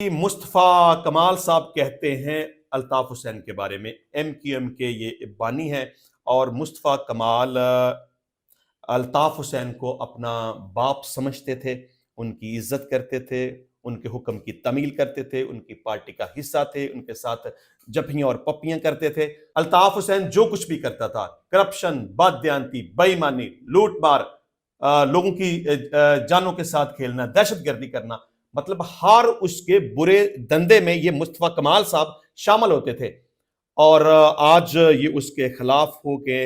مصطفیٰ کمال صاحب کہتے ہیں الطاف حسین کے بارے میں، ایم کیو ایم کے یہ بانی ہیں، اور مصطفیٰ کمال الطاف حسین کو اپنا باپ سمجھتے تھے، ان کی عزت کرتے تھے، ان کے حکم کی تعمیل کرتے تھے، ان کی پارٹی کا حصہ تھے، ان کے ساتھ جپھیاں اور پپیاں کرتے تھے۔ الطاف حسین جو کچھ بھی کرتا تھا، کرپشن، بددیانتی، بے ایمانی، لوٹ مار، لوگوں کی جانوں کے ساتھ کھیلنا، دہشت گردی کرنا، مطلب ہر اس کے برے دندے میں یہ مصطفیٰ کمال صاحب شامل ہوتے تھے۔ اور آج یہ اس کے خلاف ہو کے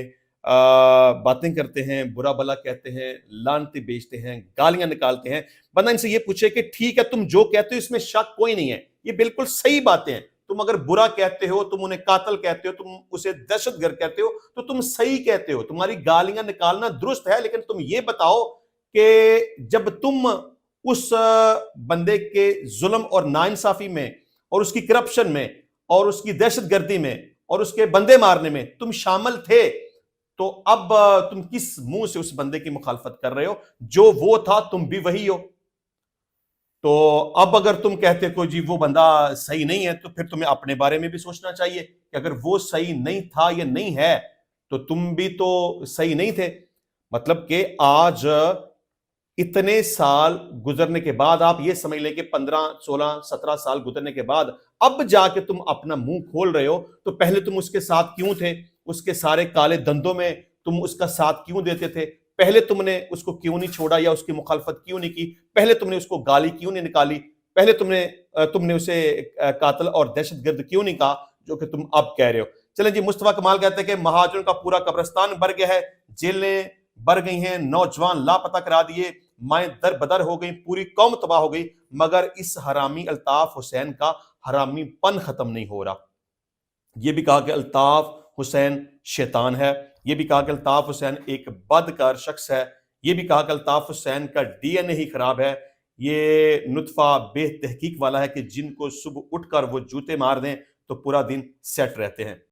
باتیں کرتے ہیں، برا بلا کہتے ہیں، لعنتیں بیچتے ہیں، گالیاں نکالتے ہیں۔ بندہ ان سے یہ پوچھے کہ ٹھیک ہے، تم جو کہتے ہو اس میں شک کوئی نہیں ہے، یہ بالکل صحیح باتیں ہیں۔ تم اگر برا کہتے ہو، تم انہیں قاتل کہتے ہو، تم اسے دہشت گرد کہتے ہو، تو تم صحیح کہتے ہو، تمہاری گالیاں نکالنا درست ہے، لیکن تم یہ بتاؤ کہ جب تم اس بندے کے ظلم اور ناانصافی میں اور اس کی کرپشن میں اور اس کی دہشت گردی میں اور اس کے بندے مارنے میں تم شامل تھے، تو اب تم کس منہ سے اس بندے کی مخالفت کر رہے ہو؟ جو وہ تھا تم بھی وہی ہو۔ تو اب اگر تم کہتے کو جی وہ بندہ صحیح نہیں ہے، تو پھر تمہیں اپنے بارے میں بھی سوچنا چاہیے کہ اگر وہ صحیح نہیں تھا یا نہیں ہے تو تم بھی تو صحیح نہیں تھے۔ مطلب کہ آج اتنے سال گزرنے کے بعد، آپ یہ سمجھ لیں کہ 15 16 17 سال گزرنے کے بعد اب جا کے تم اپنا منہ کھول رہے ہو، تو پہلے تم اس کے ساتھ کیوں تھے؟ اس کے سارے کالے دندوں میں تم اس کا ساتھ کیوں دیتے تھے؟ پہلے تم نے اس کو کیوں نہیں چھوڑا یا اس کی مخالفت کیوں نہیں کی؟ پہلے تم نے اس کو گالی کیوں نہیں نکالی؟ پہلے تم نے اسے قاتل اور دہشت گرد کیوں نہیں کہا جو کہ تم اب کہہ رہے ہو؟ چلیں جی، مصطفیٰ کمال کہتے ہیں کہ مہاجروں کا پورا قبرستان بھر گیا ہے، جیلیں بھر گئی ہیں، نوجوان لاپتہ کرا دیے، مائیں در بدر ہو گئی، پوری قوم تباہ ہو گئی، مگر اس حرامی الطاف حسین کا حرامی پن ختم نہیں ہو رہا۔ یہ بھی کہا کہ الطاف حسین شیطان ہے، یہ بھی کہا کہ الطاف حسین ایک بدکار شخص ہے، یہ بھی کہا کہ الطاف حسین کا ڈی این اے ہی خراب ہے، یہ نطفہ بے تحقیق والا ہے کہ جن کو صبح اٹھ کر وہ جوتے مار دیں تو پورا دن سیٹ رہتے ہیں۔